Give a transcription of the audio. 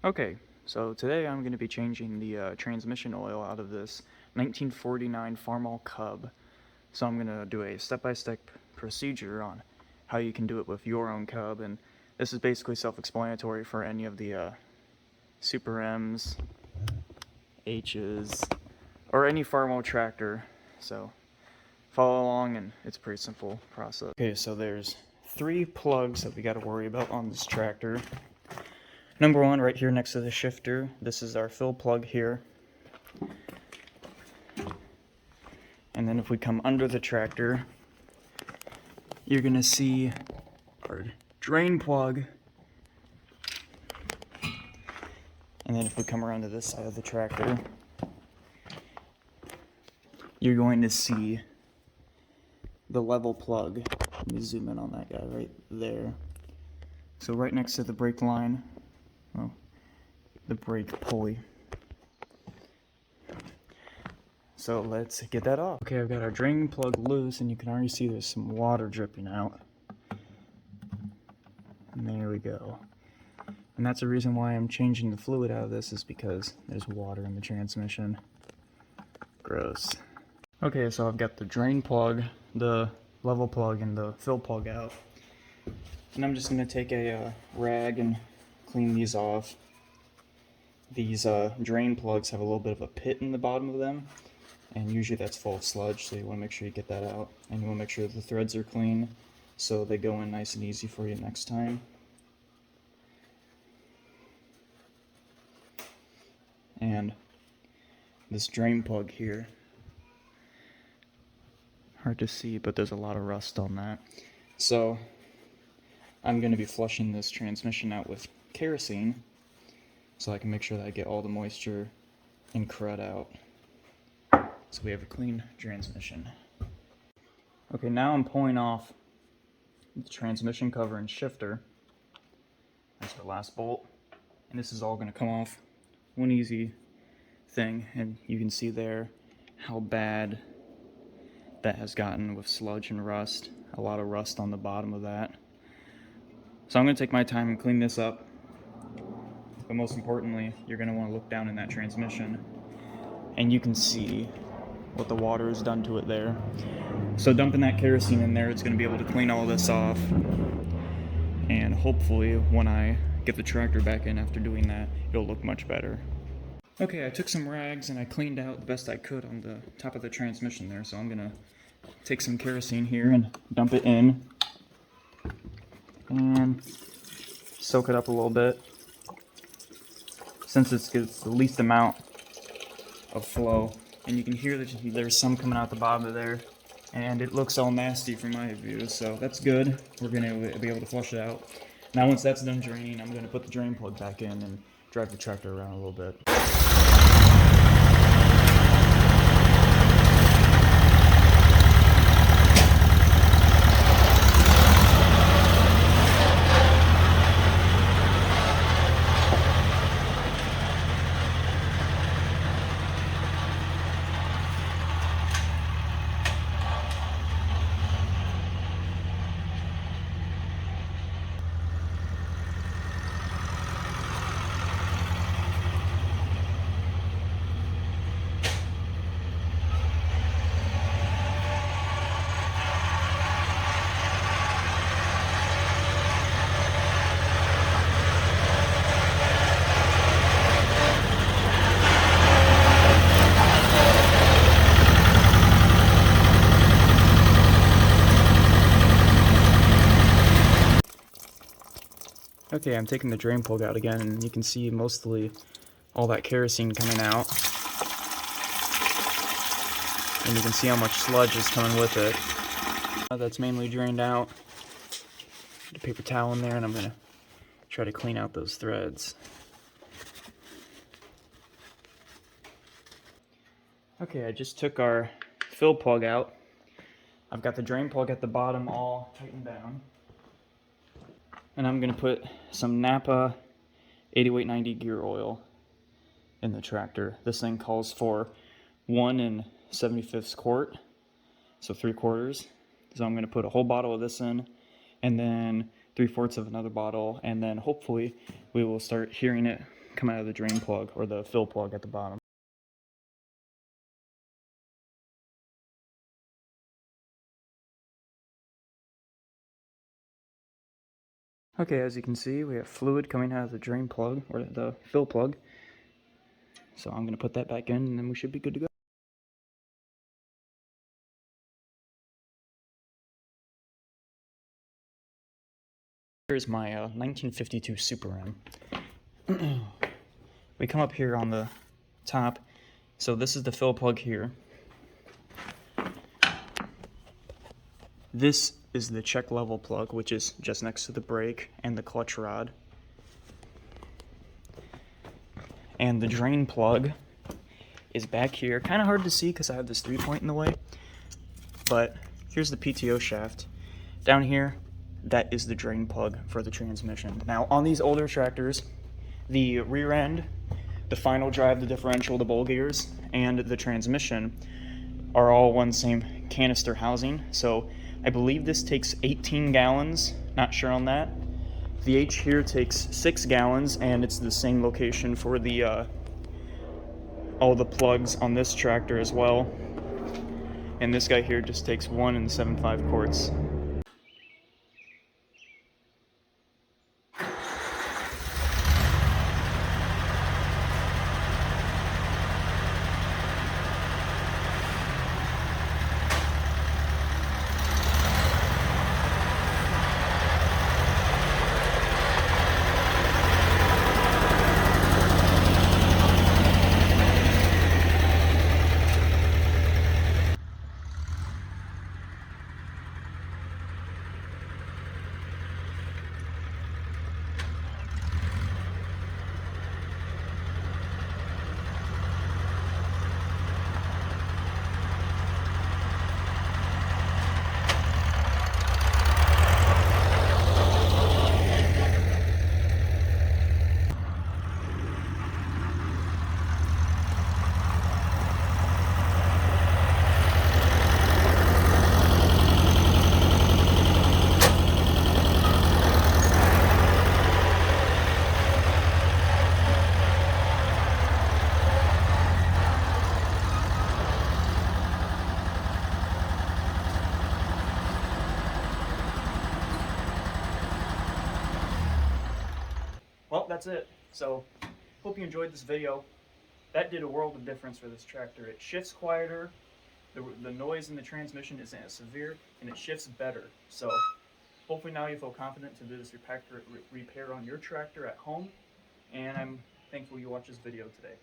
Okay, so today I'm going to be changing the transmission oil out of this 1949 Farmall Cub. So I'm going to do a step-by-step procedure on how you can do it with your own Cub, and this is basically self-explanatory for any of the Super M's, H's, or any Farmall tractor. So follow along, and it's a pretty simple process. Okay, so there's 3 plugs that we got to worry about on this tractor. Number 1, right here next to the shifter, this is our fill plug here. And then if we come under the tractor, you're gonna see our drain plug. And then if we come around to this side of the tractor, you're going to see the level plug. Let me zoom in on that guy right there. So right next to the brake line, well, the brake pulley. So let's get that off. Okay, I've got our drain plug loose, and you can already see there's some water dripping out. And there we go. And that's the reason why I'm changing the fluid out of this, is because there's water in the transmission. Gross. Okay, so I've got the drain plug, the level plug, and the fill plug out. And I'm just going to take a rag and clean these off. These drain plugs have a little bit of a pit in the bottom of them, and usually that's full of sludge, so you want to make sure you get that out. And you want to make sure that the threads are clean so they go in nice and easy for you next time. And this drain plug here, hard to see, but there's a lot of rust on that. So I'm going to be flushing this transmission out with kerosene so I can make sure that I get all the moisture and crud out, so we have a clean transmission. Okay, now I'm pulling off the transmission cover and shifter. That's the last bolt, and this is all going to come off one easy thing, and you can see there how bad that has gotten with sludge and rust. A lot of rust on the bottom of that. So I'm going to take my time and clean this up, but most importantly, you're going to want to look down in that transmission, and you can see what the water has done to it there. So dumping that kerosene in there, it's going to be able to clean all this off, and hopefully when I get the tractor back in after doing that, it'll look much better. Okay, I took some rags and I cleaned out the best I could on the top of the transmission there, so I'm going to take some kerosene here and dump it in and soak it up a little bit, since it gets the least amount of flow. And you can hear that there's some coming out the bottom of there, and it looks all nasty from my view, so that's good. We're going to be able to flush it out. Now once that's done draining, I'm going to put the drain plug back in and drive the tractor around a little bit. Okay, I'm taking the drain plug out again, and you can see mostly all that kerosene coming out. And you can see how much sludge is coming with it. That's mainly drained out. Put a paper towel in there, and I'm going to try to clean out those threads. Okay, I just took our fill plug out. I've got the drain plug at the bottom all tightened down. And I'm going to put some Napa 8890 gear oil in the tractor. This thing calls for 1 75 quart, so 3/4. So I'm going to put a whole bottle of this in, and then 3/4 of another bottle, and then hopefully we will start hearing it come out of the drain plug or the fill plug at the bottom. Okay, as you can see, we have fluid coming out of the drain plug or the fill plug. So I'm going to put that back in and then we should be good to go. Here's my 1952 Super M. We come up here on the top. So this is the fill plug here. This is the check level plug, which is just next to the brake and the clutch rod. And the drain plug is back here. Kind of hard to see because I have this 3-point in the way. But here's the PTO shaft. Down here, that is the drain plug for the transmission. Now, on these older tractors, the rear end, the final drive, the differential, the bowl gears, and the transmission are all one same canister housing. So I believe this takes 18 gallons, not sure on that. The H here takes 6 gallons, and it's the same location for the all the plugs on this tractor as well. And this guy here just takes 1 7/5 quarts. Well, that's it. So, hope you enjoyed this video. That did a world of difference for this tractor. It shifts quieter, the noise in the transmission isn't as severe, and it shifts better. So, hopefully now you feel confident to do this repair on your tractor at home, and I'm thankful you watched this video today.